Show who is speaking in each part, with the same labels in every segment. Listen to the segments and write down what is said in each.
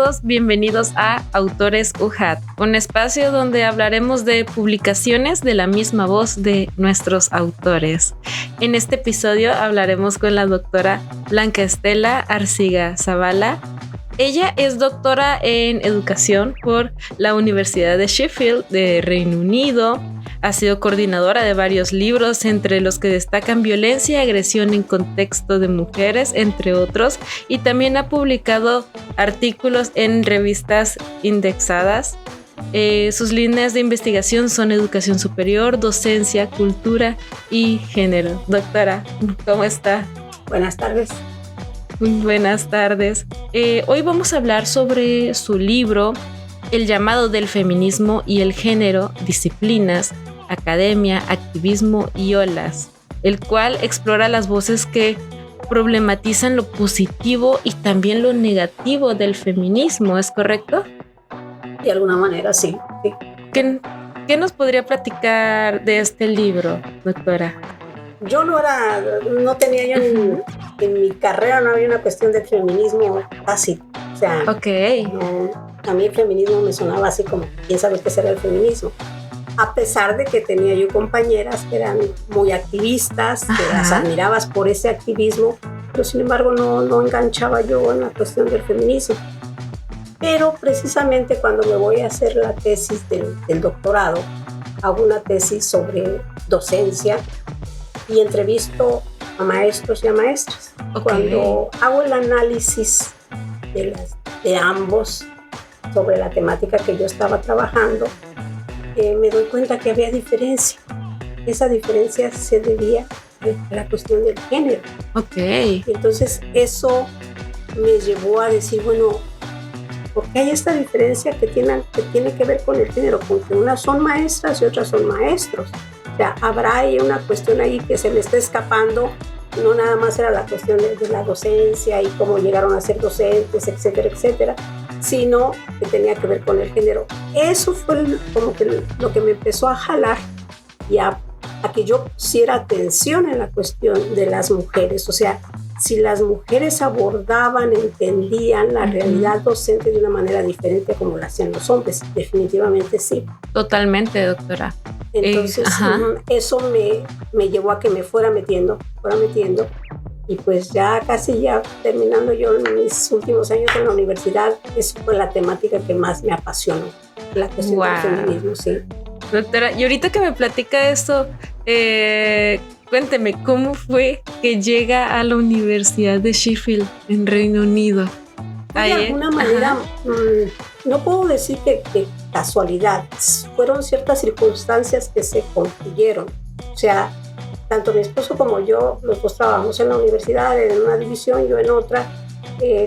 Speaker 1: todos bienvenidos a Autores UJAT, un espacio donde hablaremos de publicaciones de la misma voz de nuestros autores. En este episodio hablaremos con la doctora Blanca Estela Arciga Zavala. Ella es doctora en educación por la Universidad de Sheffield de Reino Unido. Ha sido coordinadora de varios libros, entre los que destacan Violencia y agresión en contexto de mujeres, entre otros, y también ha publicado artículos en revistas indexadas. Sus líneas de investigación son educación superior, docencia, cultura y género. Doctora, ¿cómo está?
Speaker 2: Buenas tardes.
Speaker 1: Muy buenas tardes. Hoy vamos a hablar sobre su libro El llamado del feminismo y el género, disciplinas, academia, activismo y olas, el cual explora las voces que problematizan lo positivo y también lo negativo del feminismo, ¿es correcto?
Speaker 2: De alguna manera, sí.
Speaker 1: ¿Qué nos podría platicar de este libro, doctora?
Speaker 2: Yo no tenía yo en mi carrera, no había una cuestión de feminismo fácil. O sea, a mí el feminismo me sonaba así como, ¿quién sabe qué será el feminismo? A pesar de que tenía yo compañeras que eran muy activistas, que las admirabas por ese activismo, pero sin embargo no enganchaba yo en la cuestión del feminismo. Pero precisamente cuando me voy a hacer la tesis del doctorado, hago una tesis sobre docencia y entrevisto a maestros y a maestras. Okay. Cuando hago el análisis de ambos sobre la temática que yo estaba trabajando, me doy cuenta que había diferencia. Esa diferencia se debía a la cuestión del género.
Speaker 1: Okay.
Speaker 2: Entonces eso me llevó a decir, bueno, ¿por qué hay esta diferencia que tiene que ver con el género? Porque unas son maestras y otras son maestros. O sea, habrá ahí una cuestión ahí que se me está escapando. No nada más era la cuestión de la docencia y cómo llegaron a ser docentes, etcétera, etcétera, sino que tenía que ver con el género. Eso fue como que lo que me empezó a jalar y a que yo pusiera atención en la cuestión de las mujeres. O sea, si las mujeres abordaban, entendían la realidad docente de una manera diferente como lo hacían los hombres. Definitivamente sí.
Speaker 1: Totalmente, doctora.
Speaker 2: Entonces, eso me llevó a que me fuera metiendo. Y pues ya casi terminando yo en mis últimos años en la universidad, eso fue la temática que más me apasionó, la cuestión del feminismo, sí.
Speaker 1: Doctora, y ahorita que me platica esto, cuénteme, ¿cómo fue que llega a la Universidad de Sheffield en Reino Unido?
Speaker 2: De alguna manera, no puedo decir que casualidad, fueron ciertas circunstancias que se construyeron. O sea, tanto mi esposo como yo, los dos trabajamos en la universidad, en una división, yo en otra.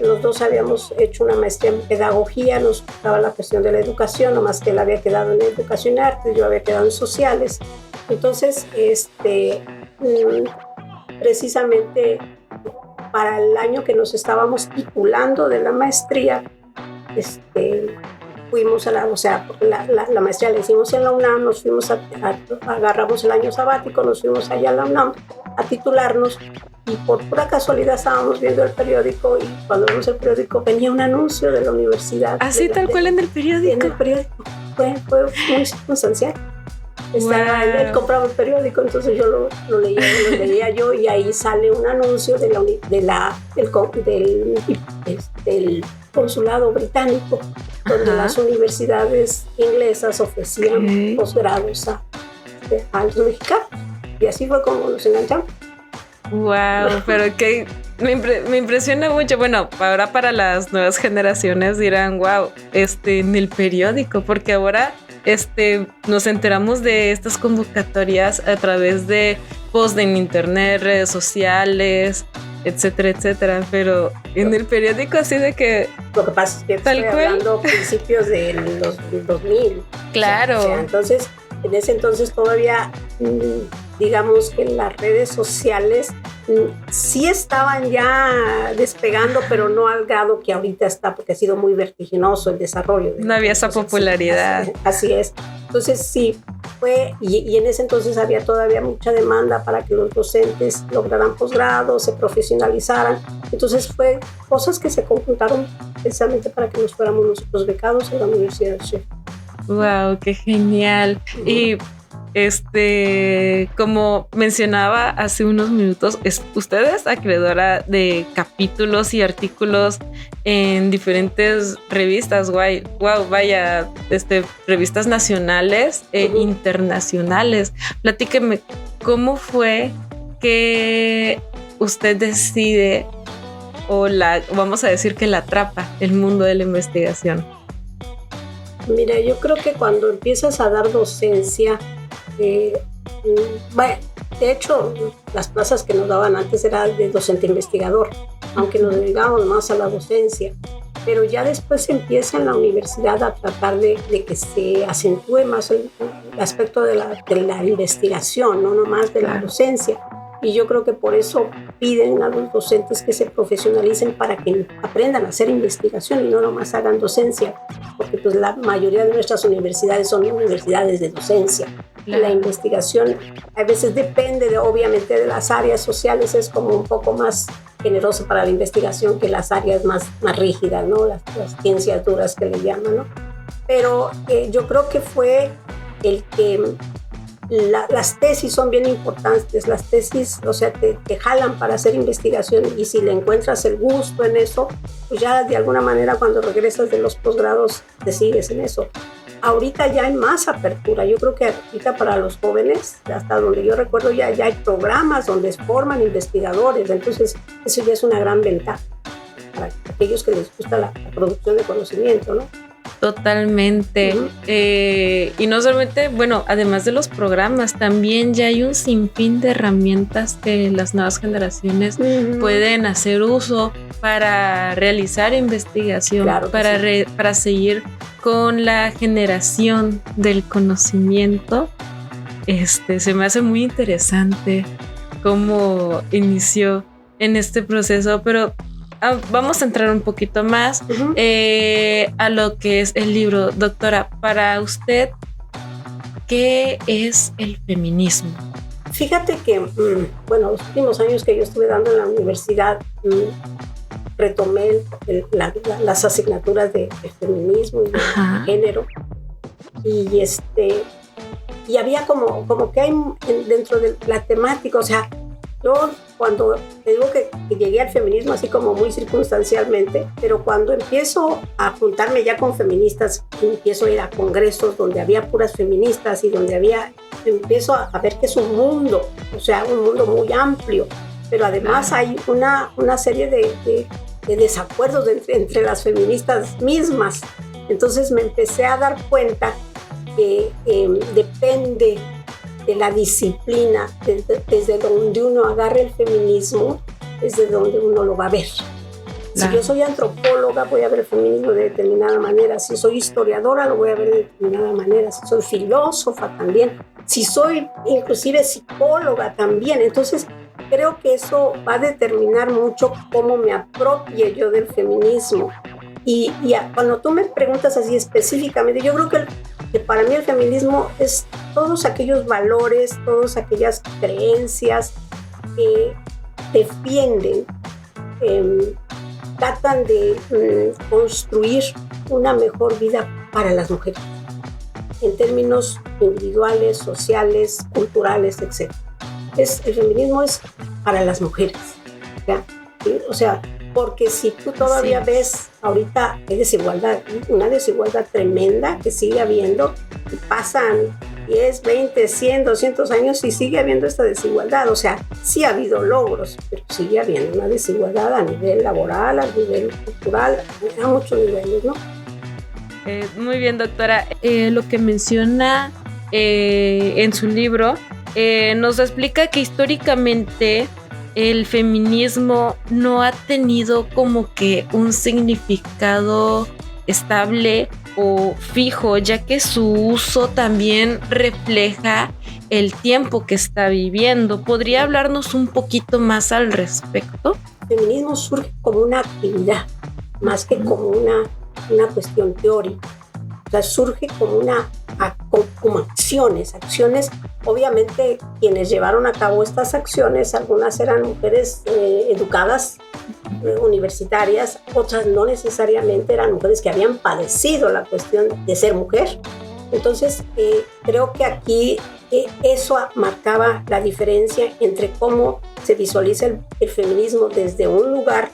Speaker 2: Los dos habíamos hecho una maestría en pedagogía, nos gustaba la cuestión de la educación, nomás que él había quedado en educación y arte, yo había quedado en sociales. Entonces, precisamente para el año que nos estábamos titulando de la maestría, fuimos la maestría la hicimos en la UNAM, nos fuimos agarramos el año sabático, nos fuimos allá a la UNAM a titularnos y por pura casualidad estábamos viendo el periódico y cuando vimos el periódico venía un anuncio de la universidad.
Speaker 1: ¿Así tal cual en el periódico?
Speaker 2: En el periódico, fue muy circunstancial. Él compraba el periódico, entonces yo lo leía yo y ahí sale un anuncio del consulado británico, donde las universidades inglesas ofrecían posgrados a los mexicanos. Y así fue como nos enganchamos.
Speaker 1: Wow, pero que me impresiona mucho. Bueno, ahora para las nuevas generaciones dirán, wow, en el periódico, porque ahora nos enteramos de estas convocatorias a través de posts en internet, redes sociales, etcétera, etcétera, pero en el periódico así de que...
Speaker 2: Lo que pasa es que estoy hablando principios de los 2000.
Speaker 1: Claro.
Speaker 2: O sea, entonces, en ese entonces todavía, digamos que las redes sociales sí estaban ya despegando, pero no al grado que ahorita está, porque ha sido muy vertiginoso el desarrollo.
Speaker 1: No había esa popularidad.
Speaker 2: Así es. Entonces sí, fue, y en ese entonces había todavía mucha demanda para que los docentes lograran posgrados, se profesionalizaran. Entonces fue cosas que se conjuntaron precisamente para que nos fuéramos nosotros becados en la Universidad de Sheffield.
Speaker 1: Wow, qué genial. Y como mencionaba hace unos minutos, usted es acreedora de capítulos y artículos en diferentes revistas, revistas nacionales e internacionales. Platíqueme, ¿cómo fue que usted decide vamos a decir que la atrapa el mundo de la investigación?
Speaker 2: Mira, yo creo que cuando empiezas a dar docencia, de hecho, las plazas que nos daban antes eran de docente investigador, aunque nos dedicábamos más a la docencia. Pero ya después se empieza en la universidad a tratar de que se acentúe más el aspecto de la investigación, no nomás de la docencia. Y yo creo que por eso piden a los docentes que se profesionalicen para que aprendan a hacer investigación y no nomás hagan docencia, porque pues la mayoría de nuestras universidades son universidades de docencia. La investigación a veces depende obviamente de las áreas sociales, es como un poco más generoso para la investigación que las áreas más rígidas, ¿no? Las ciencias duras que le llaman, ¿no? Pero yo creo que fue el que las tesis son bien importantes. Las tesis, o sea, te jalan para hacer investigación, y si le encuentras el gusto en eso, pues ya de alguna manera cuando regresas de los posgrados te sigues en eso. Ahorita ya hay más apertura. Yo creo que ahorita para los jóvenes, hasta donde yo recuerdo, ya hay programas donde forman investigadores. Entonces eso ya es una gran ventaja para aquellos que les gusta la producción de conocimiento, ¿no?
Speaker 1: Totalmente. Y no solamente, además de los programas, también ya hay un sinfín de herramientas que las nuevas generaciones pueden hacer uso para realizar investigación, claro, para seguir con la generación del conocimiento. Se me hace muy interesante cómo inició en este proceso, pero vamos a entrar un poquito más a lo que es el libro. Doctora, para usted, ¿qué es el feminismo?
Speaker 2: Fíjate que, los últimos años que yo estuve dando en la universidad, retomé las asignaturas de feminismo y de género, y había como que hay dentro de la temática, o sea, yo cuando te digo que llegué al feminismo así como muy circunstancialmente, pero cuando empiezo a juntarme ya con feministas, empiezo a ir a congresos donde había puras feministas y donde empiezo a ver que es un mundo, o sea, un mundo muy amplio, pero además hay una serie de desacuerdos entre las feministas mismas. Entonces me empecé a dar cuenta que depende de la disciplina, desde donde uno agarre el feminismo, desde donde uno lo va a ver. Si yo soy antropóloga, voy a ver el feminismo de determinada manera. Si soy historiadora, lo voy a ver de determinada manera. Si soy filósofa, también. Si soy inclusive psicóloga, también. Entonces, creo que eso va a determinar mucho cómo me apropie yo del feminismo. Y cuando tú me preguntas así específicamente, yo creo que para mí el feminismo es todos aquellos valores, todas aquellas creencias que defienden, tratan de construir una mejor vida para las mujeres, en términos individuales, sociales, culturales, etc. El feminismo es para las mujeres, ¿ya? ¿Sí? O sea, porque si tú todavía ves, ahorita hay desigualdad, una desigualdad tremenda que sigue habiendo, y pasan 10, 20, 100, 200 años y sigue habiendo esta desigualdad. O sea, sí ha habido logros, pero sigue habiendo una desigualdad a nivel laboral, a nivel cultural, a muchos niveles, ¿no?
Speaker 1: Muy bien, doctora. Lo que menciona en su libro nos explica que históricamente el feminismo no ha tenido como que un significado estable o fijo, ya que su uso también refleja el tiempo que está viviendo. ¿Podría hablarnos un poquito más al respecto?
Speaker 2: El feminismo surge como una actividad, más que como una cuestión teórica. O sea, surge como como acciones. Obviamente, quienes llevaron a cabo estas acciones, algunas eran mujeres educadas universitarias, otras no necesariamente eran mujeres que habían padecido la cuestión de ser mujer. Entonces, creo que aquí eso marcaba la diferencia entre cómo se visualiza el feminismo desde un lugar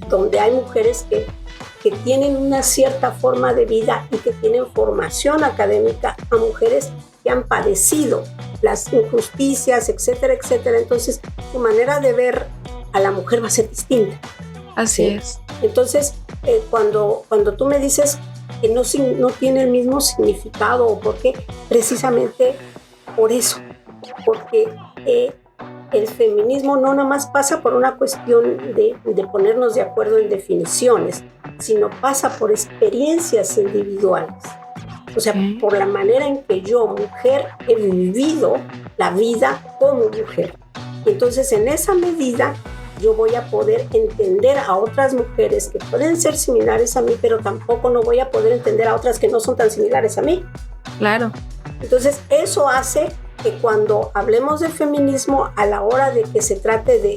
Speaker 2: donde hay mujeres que tienen una cierta forma de vida y que tienen formación académica, a mujeres que han padecido las injusticias, etcétera, etcétera. Entonces, su manera de ver a la mujer va a ser distinta.
Speaker 1: Así es.
Speaker 2: Entonces, cuando tú me dices que no tiene el mismo significado, ¿o por qué? Precisamente por eso, porque el feminismo no nada más pasa por una cuestión de ponernos de acuerdo en definiciones, sino pasa por experiencias individuales. O sea, por la manera en que yo, mujer, he vivido la vida como mujer. Entonces, en esa medida, yo voy a poder entender a otras mujeres que pueden ser similares a mí, pero tampoco no voy a poder entender a otras que no son tan similares a mí.
Speaker 1: Claro.
Speaker 2: Entonces, eso hace que cuando hablemos de feminismo, a la hora de que se trate de,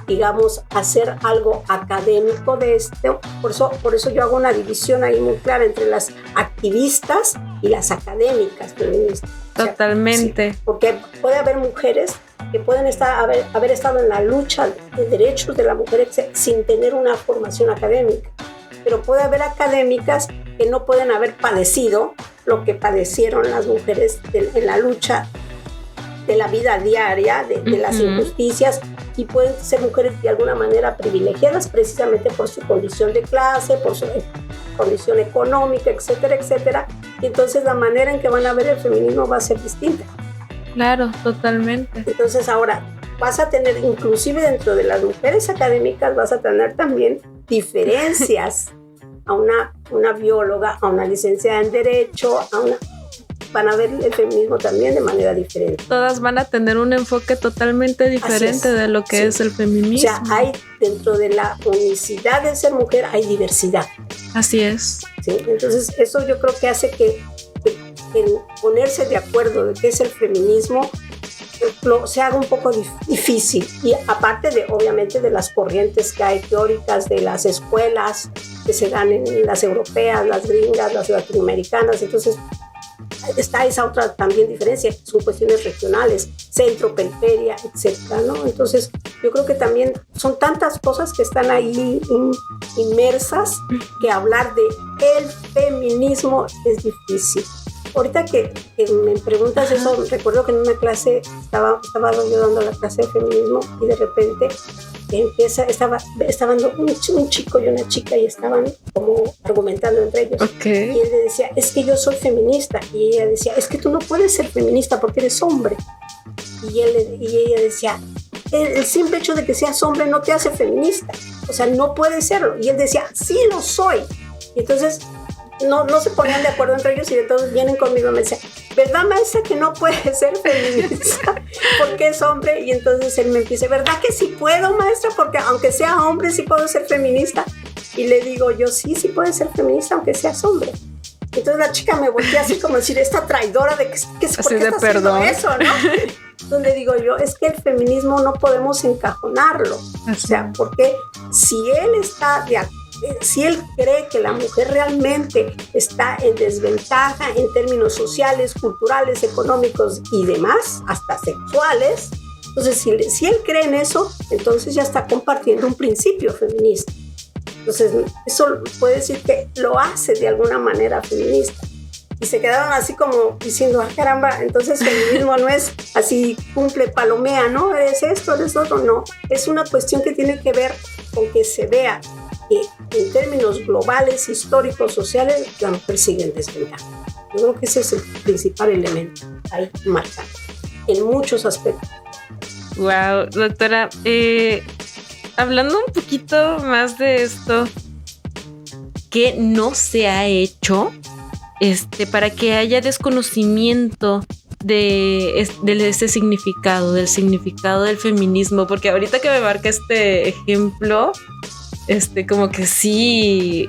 Speaker 2: digamos, hacer algo académico de esto, por eso yo hago una división ahí muy clara entre las activistas y las académicas feministas.
Speaker 1: Totalmente.
Speaker 2: Sí, porque puede haber mujeres que pueden haber estado en la lucha de derechos de la mujer sin tener una formación académica, pero puede haber académicas que no pueden haber padecido lo que padecieron las mujeres en la lucha de la vida diaria, de las injusticias, y pueden ser mujeres de alguna manera privilegiadas precisamente por su condición de clase, por su condición económica, etcétera, etcétera. Y entonces la manera en que van a ver el feminismo va a ser distinta.
Speaker 1: Claro, totalmente.
Speaker 2: Entonces ahora vas a tener, inclusive dentro de las mujeres académicas, vas a tener también diferencias a una bióloga, a una licenciada en Derecho, van a ver el feminismo también de manera diferente.
Speaker 1: Todas van a tener un enfoque totalmente diferente de lo que es el feminismo.
Speaker 2: O sea, hay dentro de la unicidad de ser mujer, hay diversidad.
Speaker 1: Así es.
Speaker 2: ¿Sí? Entonces, eso yo creo que hace que ponerse de acuerdo de qué es el feminismo se haga un poco difícil. Y aparte obviamente de las corrientes que hay teóricas de las escuelas que se dan en las europeas, las gringas, las latinoamericanas. Entonces, está esa otra también diferencia, son cuestiones regionales, centro, periferia, etcétera, ¿no? Entonces, yo creo que también son tantas cosas que están ahí inmersas que hablar de el feminismo es difícil. Ahorita que me preguntas eso, recuerdo que en una clase estaba yo dando la clase de feminismo y de repente estaban un chico y una chica y estaban como argumentando entre ellos.
Speaker 1: Okay.
Speaker 2: Y él le decía, es que yo soy feminista. Y ella decía, es que tú no puedes ser feminista porque eres hombre. Y ella decía, el simple hecho de que seas hombre no te hace feminista. O sea, no puedes serlo. Y él decía, sí lo soy. Y entonces no se ponían de acuerdo entre ellos y entonces vienen conmigo y me dicen, ¿verdad, maestra, que no puede ser feminista porque es hombre? Y entonces él me empieza, ¿verdad que sí puedo, maestra? Porque aunque sea hombre sí puedo ser feminista. Y le digo yo, sí puedes ser feminista aunque seas hombre. Entonces la chica me voltea así como decir, esta traidora de que ¿por qué está haciendo eso, no? Entonces le digo yo, es que el feminismo no podemos encajonarlo. O sea, porque si él cree que la mujer realmente está en desventaja en términos sociales, culturales, económicos y demás, hasta sexuales, entonces si él cree en eso, entonces ya está compartiendo un principio feminista. Entonces eso puede decir que lo hace de alguna manera feminista. Y se quedaron así como diciendo, caramba, entonces feminismo no es así, cumple, palomea, ¿no? Es esto, es otro, no. Es una cuestión que tiene que ver con que se vea que en términos globales, históricos, sociales, la mujer sigue en desventaja. Yo creo que ese es el principal elemento ahí marcado, en muchos aspectos.
Speaker 1: Wow, doctora, hablando un poquito más de esto, ¿qué no se ha hecho para que haya desconocimiento de ese significado, del significado del feminismo? Porque ahorita que me marca este ejemplo, como que sí,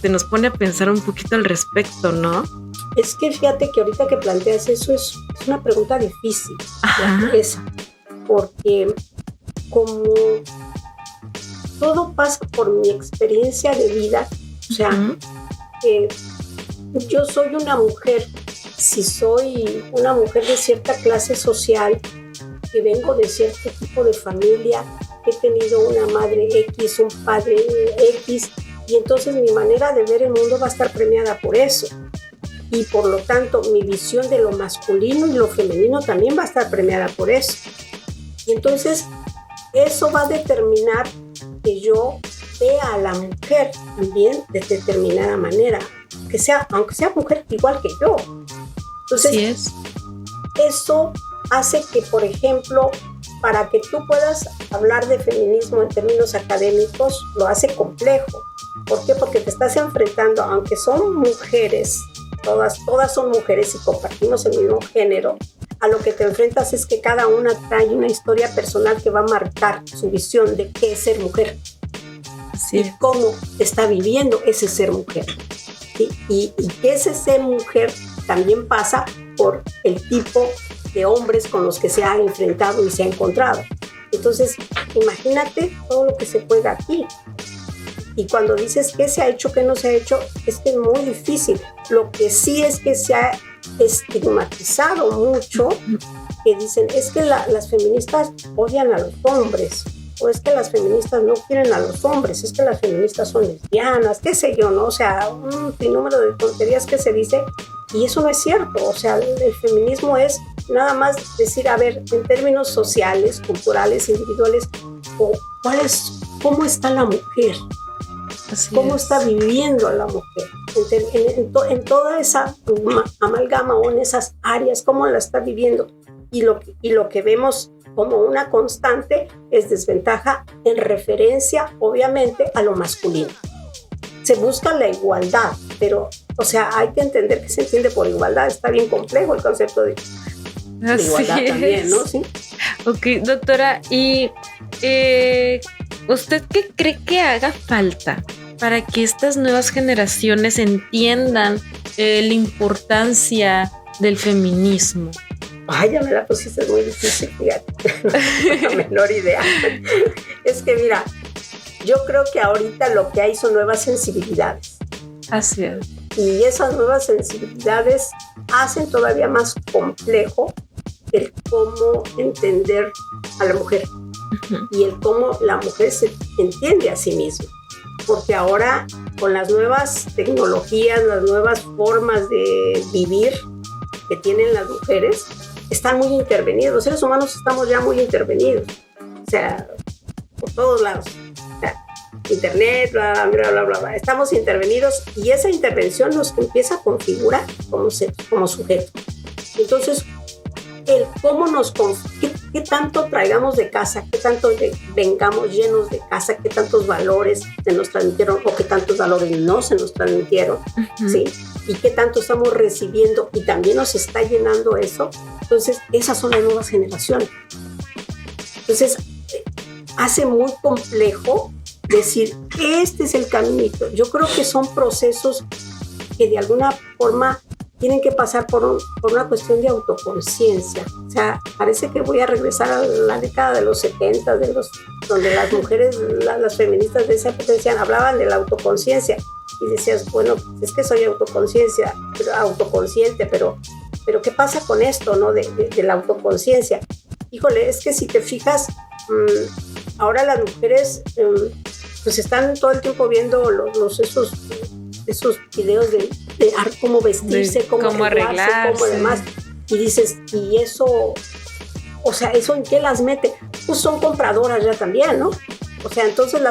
Speaker 1: nos pone a pensar un poquito al respecto, ¿no?
Speaker 2: Es que fíjate que ahorita que planteas eso es una pregunta difícil, esa, porque como todo pasa por mi experiencia de vida. O sea, yo soy una mujer, si soy una mujer de cierta clase social, que vengo de cierto tipo de familia, he tenido una madre X, un padre X, y entonces mi manera de ver el mundo va a estar premiada por eso. Y por lo tanto, mi visión de lo masculino y lo femenino también va a estar premiada por eso. Y entonces, eso va a determinar que yo vea a la mujer también de determinada manera, aunque sea mujer igual que yo. Entonces, eso hace que, por ejemplo, para que tú puedas hablar de feminismo en términos académicos, lo hace complejo. ¿Por qué? Porque te estás enfrentando, aunque son mujeres, todas son mujeres y compartimos el mismo género, a lo que te enfrentas es que cada una trae una historia personal que va a marcar su visión de qué es ser mujer. Y cómo está viviendo ese ser mujer. Y ese ser mujer también pasa por el tipo de hombres con los que se ha enfrentado y se ha encontrado. Entonces, imagínate todo lo que se juega aquí. Y cuando dices qué se ha hecho, qué no se ha hecho, es que es muy difícil. Lo que sí es que se ha estigmatizado mucho, que dicen, es que las feministas odian a los hombres, o es que las feministas no quieren a los hombres, es que las feministas son lesbianas, qué sé yo, ¿no? O sea, un sinnúmero de tonterías que se dice, y eso no es cierto. O sea, el feminismo es nada más decir, a ver, en términos sociales, culturales, individuales, ¿cómo está la mujer? ¿Cómo está viviendo la mujer? En toda esa amalgama o en esas áreas, ¿cómo la está viviendo? Y lo que vemos como una constante es desventaja en referencia, obviamente, a lo masculino. Se busca la igualdad, pero, o sea, hay que entender que se entiende por igualdad. Está bien complejo el concepto de igualdad también, ¿no? ¿Sí?
Speaker 1: Ok, doctora, ¿y usted qué cree que haga falta para que estas nuevas generaciones entiendan la importancia del feminismo?
Speaker 2: Ay, ya me la pusiste muy difícil, fíjate. No tengo la menor idea. Es que mira, yo creo que ahorita lo que hay son nuevas sensibilidades.
Speaker 1: Así es.
Speaker 2: Y esas nuevas sensibilidades hacen todavía más complejo el cómo entender a la mujer. Y el cómo la mujer se entiende a sí misma. Porque ahora, con las nuevas tecnologías, las nuevas formas de vivir que tienen las mujeres, están muy intervenidos. Los seres humanos estamos ya muy intervenidos. O sea, por todos lados. O sea, internet, bla, bla, bla, bla, bla. Estamos intervenidos y esa intervención nos empieza a configurar como sujeto. Entonces, el cómo qué tanto traigamos de casa, qué tanto vengamos llenos de casa, qué tantos valores se nos transmitieron o qué tantos valores no se nos transmitieron, ¿sí? Y qué tanto estamos recibiendo y también nos está llenando eso. Entonces, esas son las nuevas generaciones. Entonces, hace muy complejo decir, este es el caminito. Yo creo que son procesos que de alguna forma tienen que pasar por una cuestión de autoconciencia. O sea, parece que voy a regresar a la década de los 70, donde las mujeres, las feministas de esa época hablaban de la autoconciencia. Y decías, bueno, es que soy autoconsciente, pero ¿qué pasa con esto, no? De la autoconciencia. Híjole, es que si te fijas, ahora las mujeres pues están todo el tiempo viendo esos videos de cómo vestirse, cómo arreglarse, cómo demás. Y dices, ¿y eso? O sea, ¿eso en qué las mete? Pues son compradoras ya también, ¿no? O sea, entonces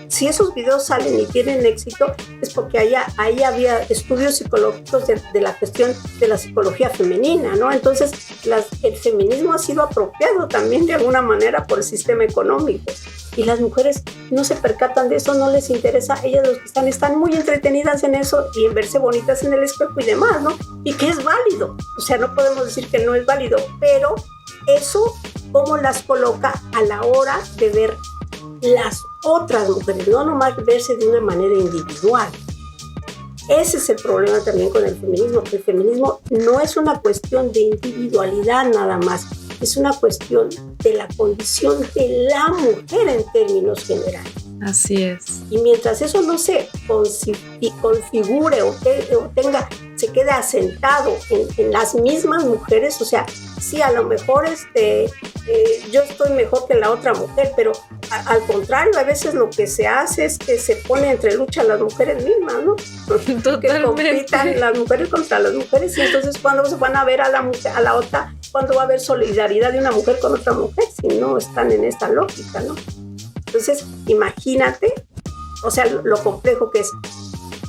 Speaker 2: si esos videos salen y tienen éxito, es porque ahí había estudios psicológicos de la cuestión de la psicología femenina, ¿no? Entonces, el feminismo ha sido apropiado también de alguna manera por el sistema económico. Y las mujeres no se percatan de eso, no les interesa. Ellas los que están muy entretenidas en eso y en verse bonitas en el espejo y demás, ¿no? Y que es válido. O sea, no podemos decir que no es válido, pero eso, ¿cómo las coloca a la hora de ver las otras mujeres? No nomás verse de una manera individual. Ese es el problema también con el feminismo, que el feminismo no es una cuestión de individualidad nada más, es una cuestión de la condición de la mujer en términos generales.
Speaker 1: Así es.
Speaker 2: Y mientras eso no se configure o se quede asentado en las mismas mujeres, o sea, sí, a lo mejor yo estoy mejor que la otra mujer, pero al contrario, a veces lo que se hace es que se pone entre lucha las mujeres mismas, ¿no?
Speaker 1: Totalmente.
Speaker 2: Que compitan las mujeres contra las mujeres, y entonces cuando se van a ver a la otra, ¿cuándo va a haber solidaridad de una mujer con otra mujer si no están en esta lógica, ¿no? Entonces, imagínate, o sea, lo complejo que es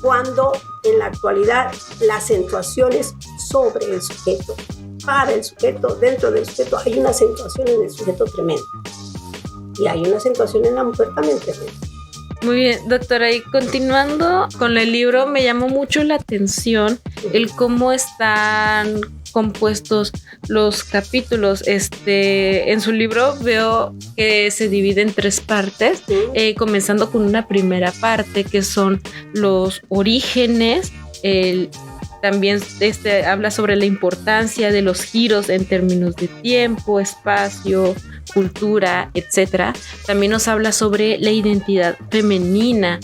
Speaker 2: cuando en la actualidad la acentuación es sobre el sujeto, para el sujeto, dentro del sujeto, hay una acentuación en el sujeto tremenda. Y hay una acentuación en la mujer también tremenda.
Speaker 1: Muy bien, doctora, y continuando con el libro, me llamó mucho la atención el cómo están compuestos los capítulos. En su libro veo que se divide en 3 partes, comenzando con una primera parte que son los orígenes. También habla sobre la importancia de los giros en términos de tiempo, espacio, cultura, etcétera. También nos habla sobre la identidad femenina.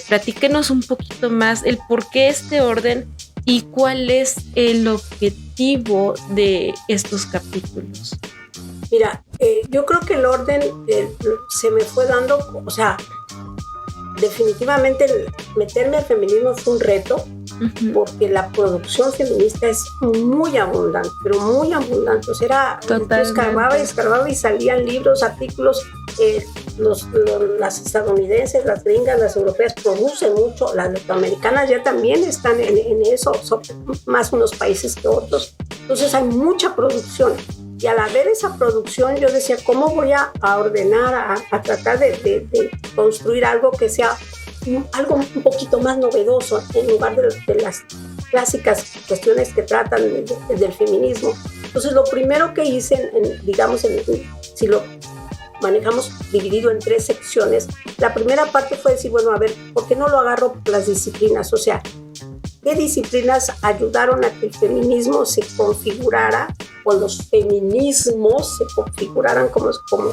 Speaker 1: Platíquenos un poquito más el por qué este orden y cuál es el objetivo de estos capítulos.
Speaker 2: Mira, yo creo que el orden se me fue dando, o sea, definitivamente meterme al feminismo fue un reto, porque la producción feminista es muy abundante, pero muy abundante. O sea, escarbaba y salían libros, artículos. Las estadounidenses, las gringas, las europeas producen mucho, las latinoamericanas ya también están en eso, son más unos países que otros. Entonces hay mucha producción. Y al haber esa producción, yo decía, ¿cómo voy a ordenar, a tratar de construir algo que sea algo un poquito más novedoso en lugar de las clásicas cuestiones que tratan del feminismo? Entonces, lo primero que hice, si lo manejamos dividido en 3 secciones, la primera parte fue decir, bueno, a ver, ¿por qué no lo agarro por las disciplinas? O sea, ¿qué disciplinas ayudaron a que el feminismo se configurara o los feminismos se configuraran como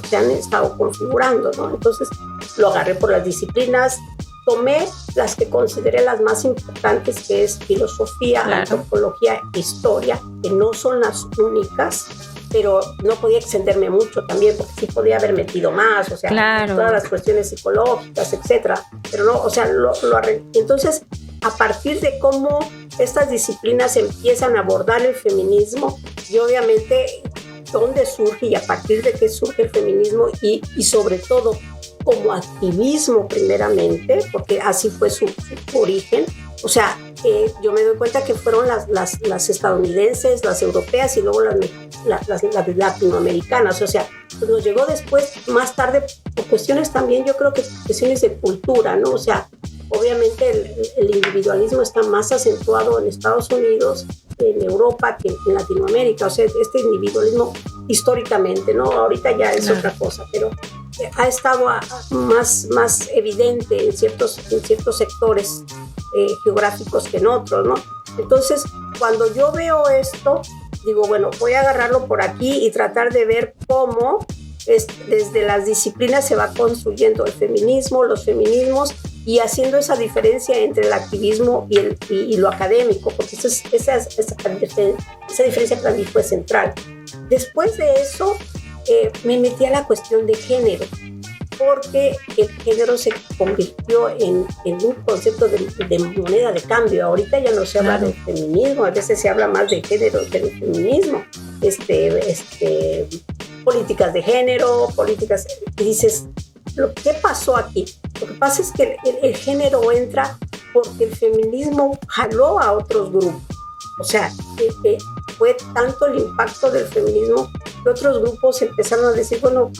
Speaker 2: se han estado configurando, ¿no? Entonces lo agarré por las disciplinas, tomé las que consideré las más importantes, que es filosofía, antropología, historia, que no son las únicas, pero no podía extenderme mucho también, porque sí podía haber metido más, o sea, todas las cuestiones psicológicas, etcétera, pero no, o sea, lo arreglé. Entonces, a partir de cómo estas disciplinas empiezan a abordar el feminismo, y obviamente dónde surge y a partir de qué surge el feminismo, y sobre todo como activismo primeramente, porque así fue su origen. O sea, yo me doy cuenta que fueron las estadounidenses, las europeas y luego las latinoamericanas. O sea, pues nos llegó después, más tarde, por cuestiones también, yo creo que cuestiones de cultura, ¿no? O sea, obviamente el individualismo está más acentuado en Estados Unidos, en Europa, que en Latinoamérica. O sea, este individualismo históricamente, ¿no? Ahorita ya es otra cosa, pero ha estado más evidente en ciertos sectores geográficos que en otros, ¿no? Entonces, cuando yo veo esto, digo, bueno, voy a agarrarlo por aquí y tratar de ver cómo desde las disciplinas se va construyendo el feminismo, los feminismos, y haciendo esa diferencia entre el activismo y lo académico, porque esa diferencia para mí fue central. Después de eso, me metí a la cuestión de género, porque el género se convirtió en un concepto de moneda de cambio. Ahorita ya no se habla del feminismo, a veces se habla más de género que del feminismo. Políticas de género, y dices, ¿qué pasó aquí? Lo que pasa es que el género entra porque el feminismo jaló a otros grupos. O sea, fue tanto el impacto del feminismo que otros grupos empezaron a decir, bueno,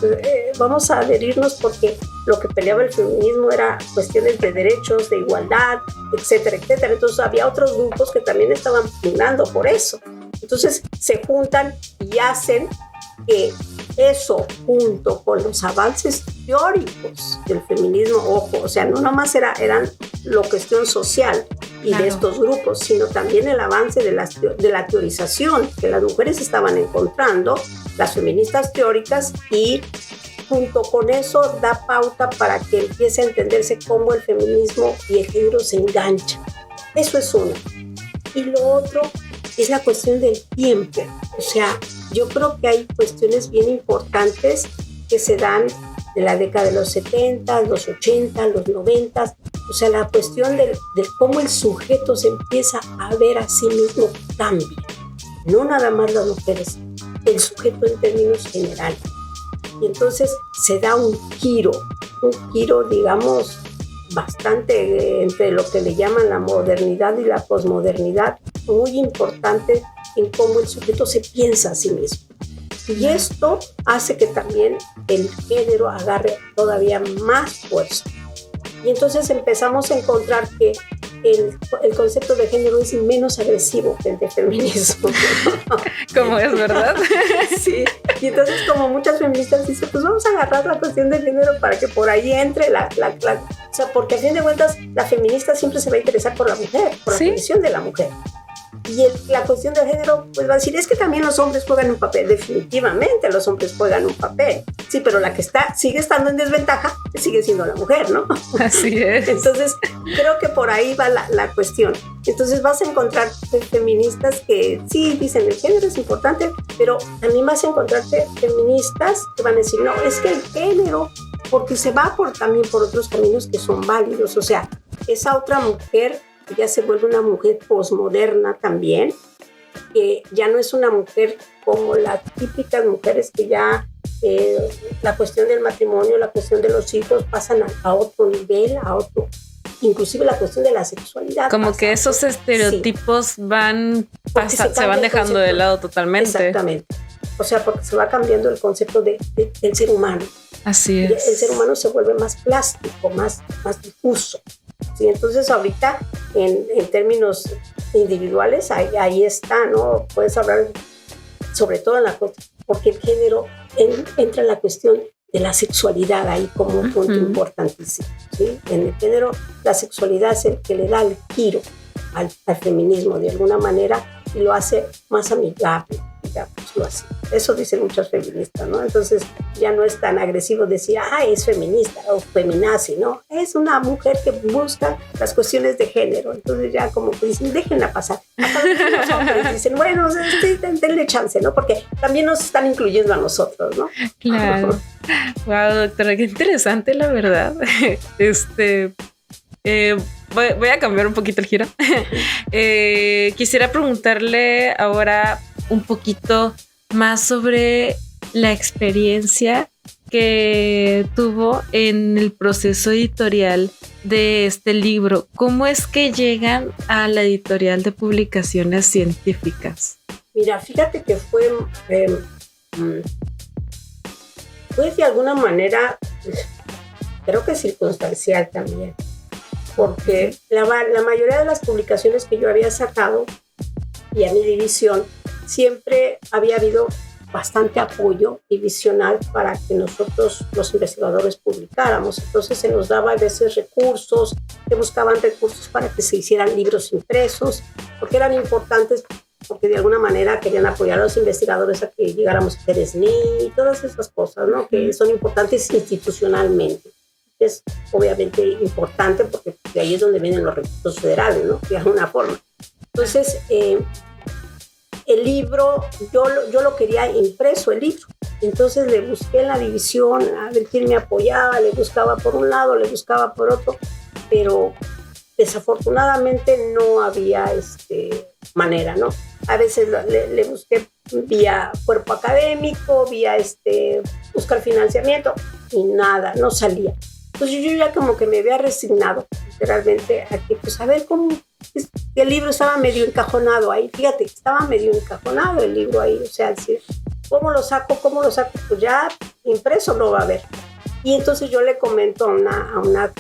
Speaker 2: vamos a adherirnos porque lo que peleaba el feminismo era cuestiones de derechos, de igualdad, etcétera, etcétera. Entonces había otros grupos que también estaban pugnando por eso. Entonces se juntan y hacen que eso, junto con los avances teóricos del feminismo, ojo, o sea, no nomás eran la cuestión social y de estos grupos, sino también el avance de la teorización que las mujeres estaban encontrando, las feministas teóricas y junto con eso da pauta para que empiece a entenderse cómo el feminismo y el género se enganchan. Eso es uno. Y lo otro es la cuestión del tiempo. O sea, yo creo que hay cuestiones bien importantes que se dan de la década de los 70, los 80, los 90. O sea, la cuestión de cómo el sujeto se empieza a ver a sí mismo cambia. No nada más las mujeres, el sujeto en términos generales. Y entonces se da un giro, digamos, bastante entre lo que le llaman la modernidad y la posmodernidad, muy importante en cómo el sujeto se piensa a sí mismo. Y esto hace que también el género agarre todavía más fuerza. Y entonces empezamos a encontrar que el concepto de género es menos agresivo que el de feminismo.
Speaker 1: Como es, ¿verdad?
Speaker 2: Sí. Y entonces, como muchas feministas dicen, pues vamos a agarrar la cuestión del género para que por ahí entre o sea, porque a fin de cuentas la feminista siempre se va a interesar por la mujer, por la condición de la mujer. Y la cuestión del género, pues va a decir, es que también los hombres juegan un papel. Definitivamente los hombres juegan un papel. Sí, pero la que sigue estando en desventaja sigue siendo la mujer, ¿no?
Speaker 1: Así es.
Speaker 2: Entonces, creo que por ahí va la cuestión. Entonces vas a encontrar feministas que sí dicen el género es importante, pero también vas a encontrarte feministas que van a decir, no, es que el género, porque se va también por otros caminos que son válidos. O sea, esa otra mujer ya se vuelve una mujer posmoderna también, que ya no es una mujer como las típicas mujeres que ya la cuestión del matrimonio, la cuestión de los hijos pasan a otro nivel, inclusive la cuestión de la sexualidad.
Speaker 1: Como que esos estereotipos se van dejando de lado totalmente.
Speaker 2: Exactamente. O sea, porque se va cambiando el concepto del ser humano.
Speaker 1: Así es.
Speaker 2: El ser humano se vuelve más plástico, más difuso. Sí, entonces ahorita en términos individuales ahí está, ¿no? Puedes hablar sobre todo porque el género entra en la cuestión de la sexualidad ahí como un punto importantísimo, ¿sí? En el género la sexualidad es el que le da el giro al feminismo de alguna manera y lo hace más amigable, digámoslo así. Eso dicen muchas feministas, ¿no? Entonces ya no es tan agresivo decir, es feminista o feminazi, ¿no? Es una mujer que busca las cuestiones de género. Entonces ya como que dicen, déjenla pasar. Hasta los hombres dicen, bueno, denle chance, ¿no? Porque también nos están incluyendo a nosotros, ¿no?
Speaker 1: Claro. Wow, doctora, qué interesante, la verdad. Voy a cambiar un poquito el giro. Quisiera preguntarle ahora un poquito más sobre la experiencia que tuvo en el proceso editorial de este libro. ¿Cómo es que llegan a la editorial de publicaciones científicas?
Speaker 2: Mira, fíjate que fue de alguna manera, creo que circunstancial también, porque la mayoría de las publicaciones que yo había sacado y a mi división, siempre había habido bastante apoyo divisional para que nosotros, los investigadores, publicáramos. Entonces se nos daba a veces recursos, se buscaban recursos para que se hicieran libros impresos, porque eran importantes, porque de alguna manera querían apoyar a los investigadores a que llegáramos a hacer SNI y todas esas cosas, ¿no? Que son importantes institucionalmente. Es obviamente importante porque de ahí es donde vienen los recursos federales, ¿no? De alguna forma. Entonces, el libro, yo lo quería impreso, el libro. Entonces le busqué en la división a ver quién me apoyaba, le buscaba por un lado, le buscaba por otro, pero desafortunadamente no había manera, ¿no? A veces le busqué vía cuerpo académico, vía buscar financiamiento y nada, no salía. Entonces yo ya como que me había resignado literalmente a que, pues a ver cómo, el libro estaba medio encajonado ahí, fíjate, estaba medio encajonado el libro ahí, o sea, decir, ¿cómo lo saco? Pues ya impreso no va a haber. Y entonces yo le comento a una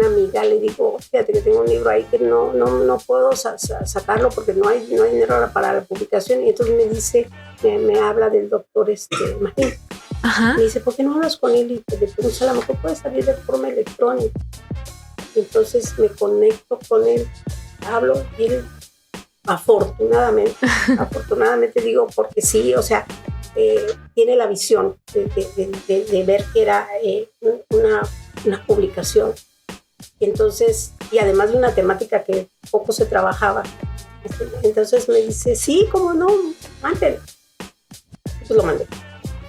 Speaker 2: amiga, le digo, fíjate que tengo un libro ahí que no puedo sacarlo porque no hay dinero para la publicación. Y entonces me dice, me habla del doctor Martín.
Speaker 1: Ajá.
Speaker 2: Me dice, ¿por qué no hablas con él? Y te preguntas, a lo mejor puede salir de forma electrónica. Y entonces me conecto con él, hablo y él, afortunadamente digo, porque sí, o sea, tiene la visión de ver que era una publicación. Entonces, y además de una temática que poco se trabajaba. Entonces me dice, sí, ¿cómo no? Mándelo. Pues lo mandé.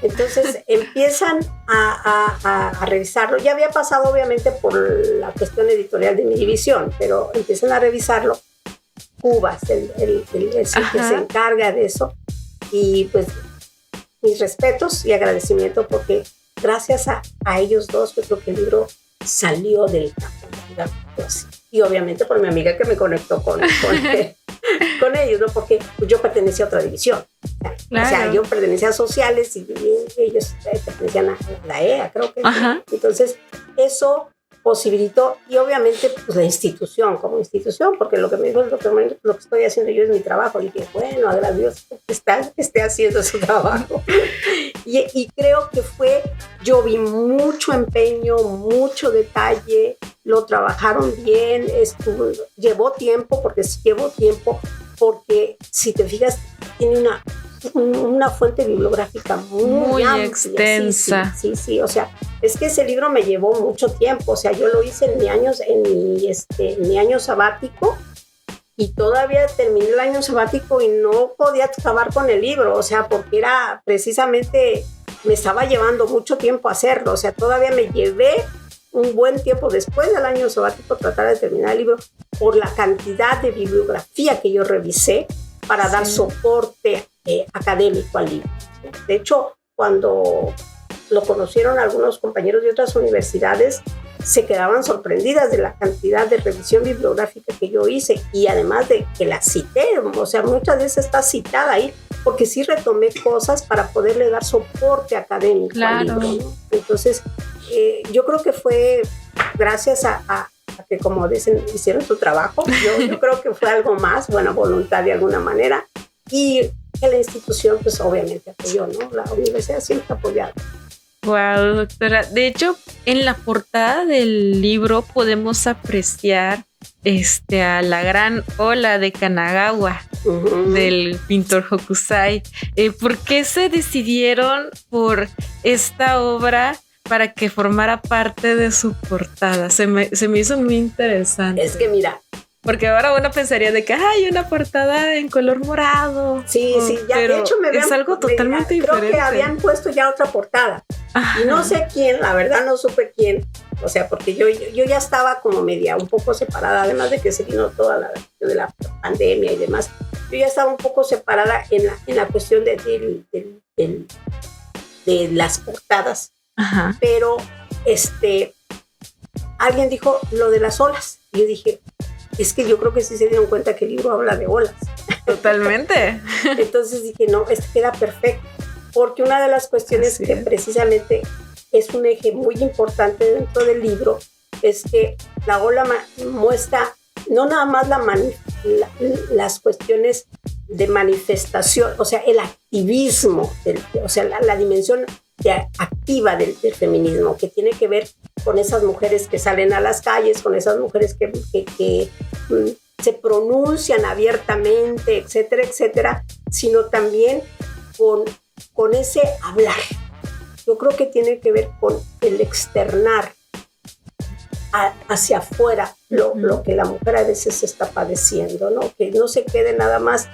Speaker 2: Entonces empiezan a revisarlo. Ya había pasado obviamente por la cuestión editorial de mi división, pero empiezan a revisarlo. Cubas, el que se encarga de eso. Y pues mis respetos y agradecimiento, porque gracias a ellos dos yo creo que el libro salió del campo. Y obviamente por mi amiga que me conectó con ellos, ¿no? Porque yo pertenecía a otra división. Claro. O sea, yo pertenecía a sociales y ellos pertenecían a la EA, creo que. Entonces, eso posibilitó, y obviamente pues, la institución, como institución, porque lo que me dijo es lo que estoy haciendo yo es mi trabajo. Y dije, bueno, agradezco que esté haciendo su trabajo. Y creo que yo vi mucho empeño, mucho detalle, lo trabajaron bien, llevó tiempo, porque si te fijas, tiene una fuente bibliográfica muy amplia,
Speaker 1: extensa.
Speaker 2: Sí, o sea, es que ese libro me llevó mucho tiempo, o sea, yo lo hice en mi año sabático, y todavía terminé el año sabático y no podía acabar con el libro, o sea, porque era precisamente, me estaba llevando mucho tiempo hacerlo, o sea, todavía me llevé un buen tiempo después del año sabático tratar de terminar el libro por la cantidad de bibliografía que yo revisé para dar soporte académico al libro. De hecho, cuando lo conocieron algunos compañeros de otras universidades, se quedaban sorprendidas de la cantidad de revisión bibliográfica que yo hice, y además de que la cité, o sea, muchas veces está citada ahí, porque sí retomé cosas para poderle dar soporte académico al libro, ¿no? Entonces, yo creo que fue gracias a que, como dicen, hicieron su trabajo. Yo creo que fue algo más, buena voluntad de alguna manera, y que la institución pues obviamente apoyó, ¿no? La universidad siempre ha apoyado.
Speaker 1: Wow, doctora. De hecho, en la portada del libro podemos apreciar a la gran ola de Kanagawa, del pintor Hokusai. ¿Por qué se decidieron por esta obra para que formara parte de su portada? Se me hizo muy interesante.
Speaker 2: Es que mira,
Speaker 1: porque ahora uno pensaría de que hay una portada en color morado.
Speaker 2: Sí, ya
Speaker 1: pero
Speaker 2: de hecho
Speaker 1: es algo totalmente diferente.
Speaker 2: Creo que habían puesto ya otra portada. Y no sé quién, la verdad no supe quién. O sea, porque yo ya estaba como media un poco separada, además de que se vino toda la cuestión de la pandemia y demás. Yo ya estaba un poco separada en la cuestión de las portadas. Pero alguien dijo lo de las olas. Y yo dije, es que yo creo que sí se dieron cuenta que el libro habla de olas.
Speaker 1: Totalmente.
Speaker 2: Entonces dije, no, queda perfecto. Porque una de las cuestiones que precisamente es un eje muy importante dentro del libro es que la ola muestra no nada más las cuestiones de manifestación, o sea, el activismo, o sea, la dimensión activa del feminismo, que tiene que ver con esas mujeres que salen a las calles, con esas mujeres que se pronuncian abiertamente, etcétera, etcétera, sino también con ese hablar. Yo creo que tiene que ver con el externar hacia afuera lo que la mujer a veces está padeciendo, ¿no? Que no se quede nada más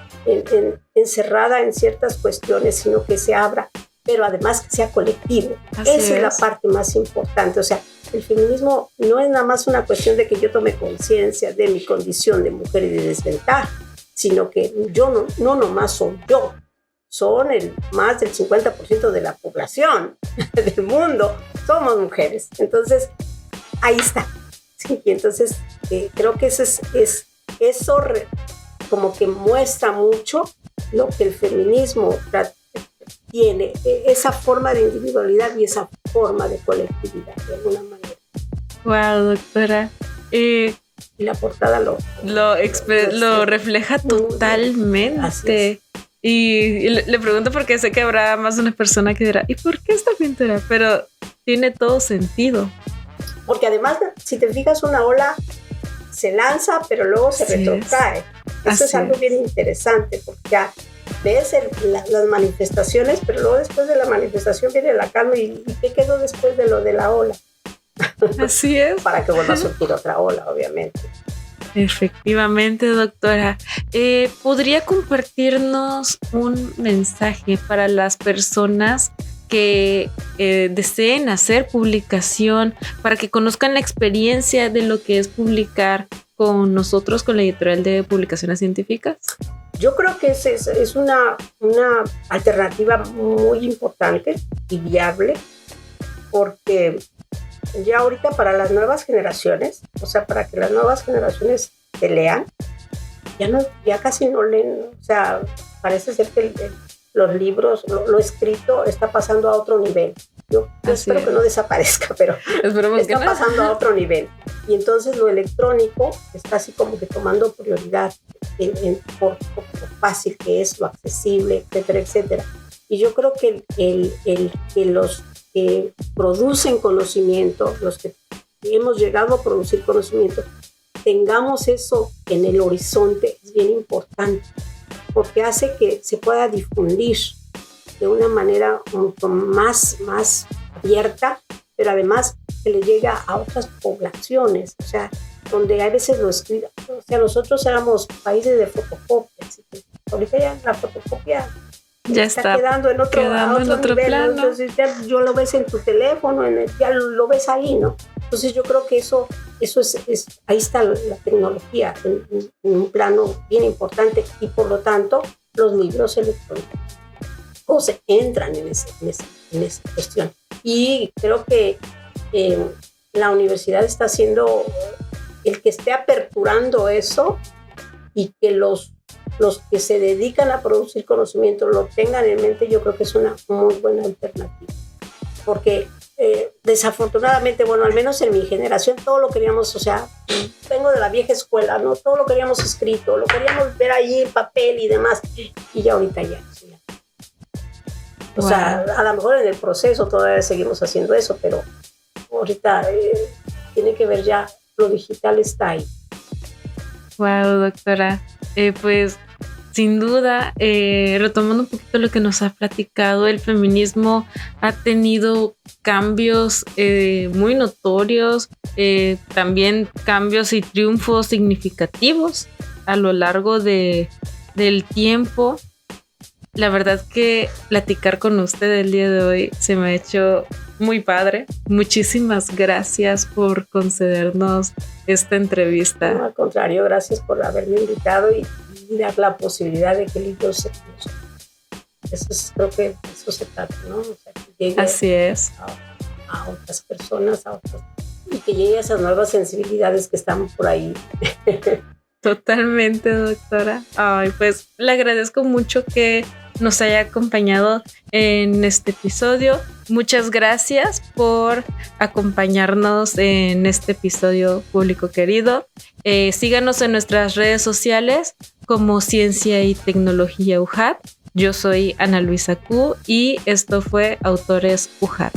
Speaker 2: encerrada en ciertas cuestiones, sino que se abra, pero además que sea colectivo. Esa es la parte más importante. O sea, el feminismo no es nada más una cuestión de que yo tome conciencia de mi condición de mujer y de desventaja, sino que yo no nomás soy yo, son más del 50% de la población del mundo, somos mujeres. Entonces, ahí está. Sí, y entonces, creo que eso como que muestra mucho lo que el feminismo tiene, esa forma de individualidad y esa forma de colectividad, de alguna manera.
Speaker 1: Wow, doctora.
Speaker 2: Y la portada
Speaker 1: lo refleja totalmente. Y le pregunto porque sé que habrá más de una persona que dirá, ¿y por qué esta pintura? Pero tiene todo sentido.
Speaker 2: Porque además, si te fijas, una ola se lanza, pero luego se retrotrae. Eso es algo bien interesante, porque ves las manifestaciones, pero luego después de la manifestación viene la calma. ¿Y qué quedó después de lo de la ola?
Speaker 1: Así es.
Speaker 2: Para que vuelva a surgir otra ola, obviamente.
Speaker 1: Efectivamente, doctora. ¿Podría compartirnos un mensaje para las personas que deseen hacer publicación, para que conozcan la experiencia de lo que es publicar con nosotros, con la editorial de publicaciones científicas?
Speaker 2: Yo creo que es una alternativa muy importante y viable, porque ya ahorita para las nuevas generaciones, o sea, para que las nuevas generaciones te lean, ya casi no leen, o sea, parece ser que los libros, lo escrito está pasando a otro nivel. Yo espero que no desaparezca, pero está pasando a otro nivel. Y entonces lo electrónico está así como que tomando prioridad por lo fácil que es, lo accesible, etcétera, etcétera. Y yo creo que que los que producen conocimiento, los que hemos llegado a producir conocimiento, tengamos eso en el horizonte es bien importante, porque hace que se pueda difundir de una manera mucho más abierta, pero además que le llega a otras poblaciones, o sea, donde a veces lo escriben, o sea, nosotros éramos países de fotocopias, ahorita ya la fotocopia ya está quedando en otro nivel, plano. Entonces ya lo ves en tu teléfono, ya lo ves ahí, ¿no? Entonces yo creo que eso es ahí está la tecnología en un plano bien importante, y por lo tanto los libros electrónicos se entran en esa cuestión. Y creo que la universidad está haciendo el que esté aperturando eso, y que los que se dedican a producir conocimiento lo tengan en mente. Yo creo que es una muy buena alternativa, porque desafortunadamente, bueno, al menos en mi generación todo lo queríamos, o sea, vengo de la vieja escuela, ¿no? Todo lo queríamos escrito, lo queríamos ver ahí en papel y demás, y ya ahorita ya. O sea, a lo mejor en el proceso todavía seguimos haciendo eso, pero ahorita tiene que ver, ya lo digital está ahí.
Speaker 1: Wow, doctora. Pues sin duda, retomando un poquito lo que nos ha platicado, el feminismo ha tenido cambios muy notorios, también cambios y triunfos significativos a lo largo del tiempo. La verdad que platicar con usted el día de hoy se me ha hecho muy padre. Muchísimas gracias por concedernos esta entrevista.
Speaker 2: No, al contrario, gracias por haberme invitado y dar la posibilidad de que el libro se conozca. Creo que eso se trata, ¿no? O sea, que llegue
Speaker 1: así es.
Speaker 2: A otras personas, y que llegue a esas nuevas sensibilidades que están por ahí.
Speaker 1: Totalmente, doctora. Ay, pues le agradezco mucho que nos haya acompañado en este episodio. Muchas gracias por acompañarnos en este episodio, público querido. Síganos en nuestras redes sociales como Ciencia y Tecnología UJAT. Yo soy Ana Luisa Q y esto fue Autores UJAT.